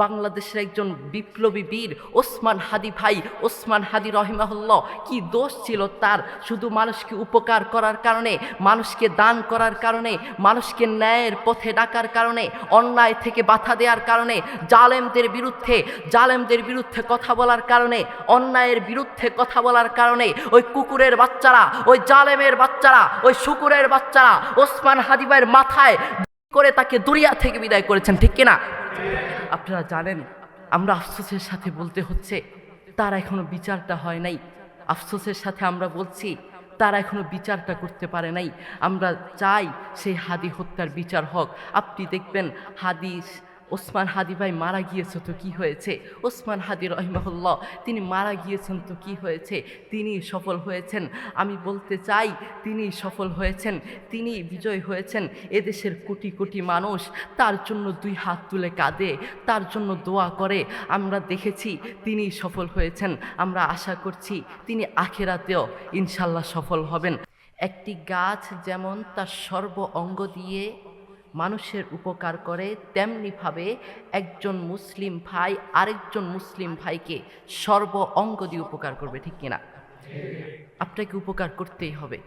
বাংলাদেশের একজন বিপ্লবী বীর ওসমান হাদি ভাই, ওসমান হাদি রহিমাহুল্লাহ, কি দোষ ছিল তার? শুধু মানুষকে উপকার করার কারণে, মানুষকে দান করার কারণে, মানুষকে ন্যায়ের পথে ডাকার কারণে, অন্যায় থেকে বাধা দেওয়ার কারণে, জালেমদের বিরুদ্ধে কথা বলার কারণে, অন্যায়ের বিরুদ্ধে কথা বলার কারণে ওই কুকুরের বাচ্চারা, ওই জালেমের বাচ্চারা, ওই শুকুরের বাচ্চারা ওসমান হাদি ভাইয়ের মাথায় করে তাকে দুনিয়া থেকে বিদায় করেছেন, ঠিক কিনা? আপনারা জানেন, আমরা আফসোসের সাথে বলতে হচ্ছে তার এখনো বিচারটা হয় নাই। আফসোসের সাথে আমরা বলছি তারা এখনো বিচারটা করতে পারে নাই। আমরা চাই সেই হাদি হত্যার বিচার হোক। আপনি দেখবেন ওসমান হাদি ভাই মারা গিয়েছে তো কি হয়েছে? ওসমান হাদি রহিমাহুল্লাহ তিনি মারা গিয়েছেন তো কি হয়েছে? তিনি সফল হয়েছেন। আমি বলতে চাই তিনি সফল হয়েছেন, তিনি বিজয় হয়েছেন। এদেশের কোটি কোটি মানুষ তার জন্য দুই হাত তুলে কাঁদে, তার জন্য দোয়া করে। আমরা দেখেছি তিনি সফল হয়েছেন। আমরা আশা করছি তিনি আখিরাতেও ইনশাল্লাহ সফল হবেন। একটি গাছ যেমন তার সর্ব অঙ্গ দিয়ে মানুষের উপকার করে, তেমনিভাবে একজন মুসলিম ভাই আরেকজন মুসলিম ভাইকে সর্ব অঙ্গ দিয়ে উপকার করবে, ঠিক কিনা? আপনাকে উপকার করতেই হবে।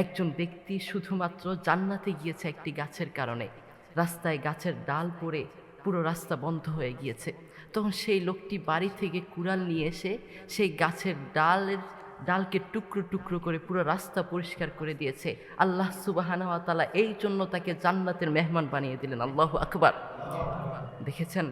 একজন ব্যক্তি শুধুমাত্র জান্নাতে গিয়েছে একটি গাছের কারণে। রাস্তায় গাছের ডাল পড়ে পুরো রাস্তা বন্ধ হয়ে গিয়েছে। তখন সেই লোকটি বাড়ি থেকে কুড়াল নিয়ে এসে সেই গাছের ডালকে টুকরো টুকরো করে পুরো রাস্তা পরিষ্কার করে দিয়েছে। আল্লাহ সুবহানাহু ওয়া তাআলা এই জন্য তাকে জান্নাতের মেহমান বানিয়ে দিলেন। আল্লাহু আকবার। দেখেছেন?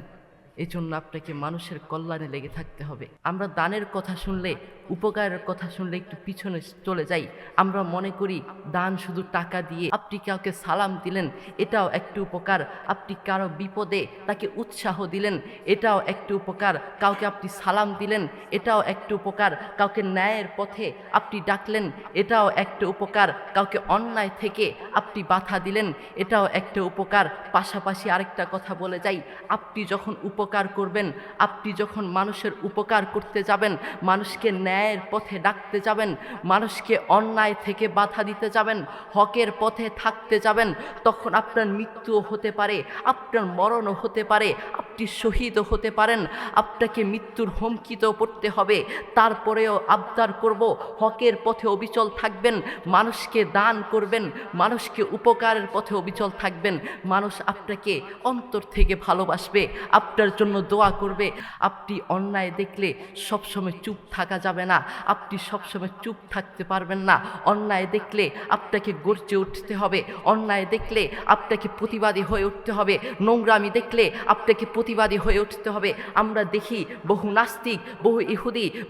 এই জন্য আপনাকে মানুষের কল্যাণে লেগে থাকতে হবে। আমরা দানের কথা শুনলে, উপকারের কথা শুনলে একটু পিছনে চলে যাই। আমরা মনে করি দান শুধু টাকা দিয়ে। আপনি কাউকে সালাম দিলেন, এটাও একটু উপকার। আপনি কারো বিপদে তাকে উৎসাহ দিলেন, এটাও একটু উপকার। কাউকে আপনি সালাম দিলেন, এটাও একটু উপকার। কাউকে ন্যায়ের পথে আপনি ডাকলেন, এটাও একটা উপকার। কাউকে অন্যায় থেকে আপনি বাধা দিলেন, এটাও একটা উপকার। পাশাপাশি আরেকটা কথা বলে যাই, আপনি যখন উপকার করবেন, আপনি যখন মানুষের উপকার করতে যাবেন, মানুষকে ন্যায়ের পথে ডাকতে যাবেন, মানুষকে অন্যায় থেকে বাধা দিতে যাবেন, হকের পথে থাকতে যাবেন, তখন আপনার মৃত্যুও হতে পারে, আপনার মরণও হতে পারে, আপনি শহীদও হতে পারেন। আপনাকে মৃত্যুর হুমকিতেও পড়তে হবে। তারপরেও আবদার করব, হকের পথে অবিচল থাকবেন, মানুষকে দান করবেন, মানুষকে উপকারের পথে অবিচল থাকবেন। মানুষ আপনাকে অন্তর থেকে ভালোবাসবে, আপনার জন্য দোয়া করবে। আপনি অন্যায় দেখলে সবসময় চুপ থাকা যাবে না, আপনি সবসময় চুপ থাকতে পারবেন না। অন্যায় দেখলে আপনাকে গর্জে উঠতে হবে, অন্যায় দেখলে আপনাকে প্রতিবাদী হয়ে উঠতে হবে, নোংরামি দেখলে আপনাকে প্রতিবাদী হয়ে উঠতে হবে। আমরা দেখি বহু নাস্তিক,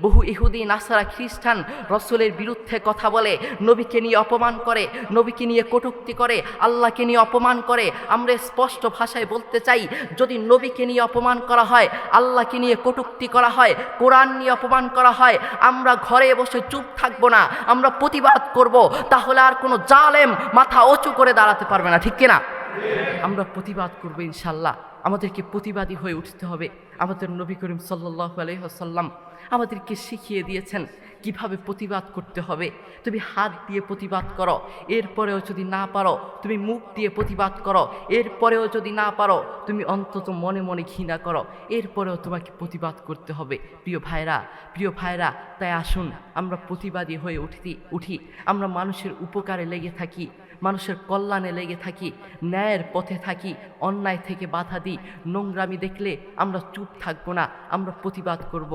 বহু ইহুদি নাসারা খ্রিস্টান রসুলের বিরুদ্ধে কথা বলে, নবীকে নিয়ে অপমান করে, নবীকে নিয়ে কটূক্তি করে, আল্লাহকে নিয়ে অপমান করে। আমরা স্পষ্ট ভাষায় বলতে চাই, যদি নবীকে নিয়ে অপমান করা হয়, আল্লাহকে নিয়ে কটূক্তি করা হয়, কোরআন নিয়ে অপমান করা হয়, আমরা ঘরে বসে চুপ থাকবো না, আমরা প্রতিবাদ করব। তাহলে আর কোনো জালেম মাথা উঁচু করে দাঁড়াতে পারবে না, ঠিক কিনা? আমরা প্রতিবাদ করবো ইনশাল্লাহ। আমাদেরকে প্রতিবাদী হয়ে উঠতে হবে। আমাদের নবী করিম সাল্লাল্লাহু আলাইহি ওয়াসাল্লাম আমাদেরকে শিখিয়ে দিয়েছেন কিভাবে প্রতিবাদ করতে হবে। তুমি হাত দিয়ে প্রতিবাদ করো, এরপরেও যদি না পারো তুমি মুখ দিয়ে প্রতিবাদ করো, এরপরেও যদি না পারো তুমি অন্তত মনে মনে ঘৃণা করো, এরপরেও তোমাকে প্রতিবাদ করতে হবে। প্রিয় ভাইরা, তাই আসুন আমরা প্রতিবাদী হয়ে উঠি। আমরা মানুষের উপকারে লেগে থাকি, মানুষের কল্যাণে লেগে থাকি, ন্যায়ের পথে থাকি, অন্যায় থেকে বাধা দিই। নোংরামি দেখলে আমরা চুপ থাকবো না, আমরা প্রতিবাদ করব।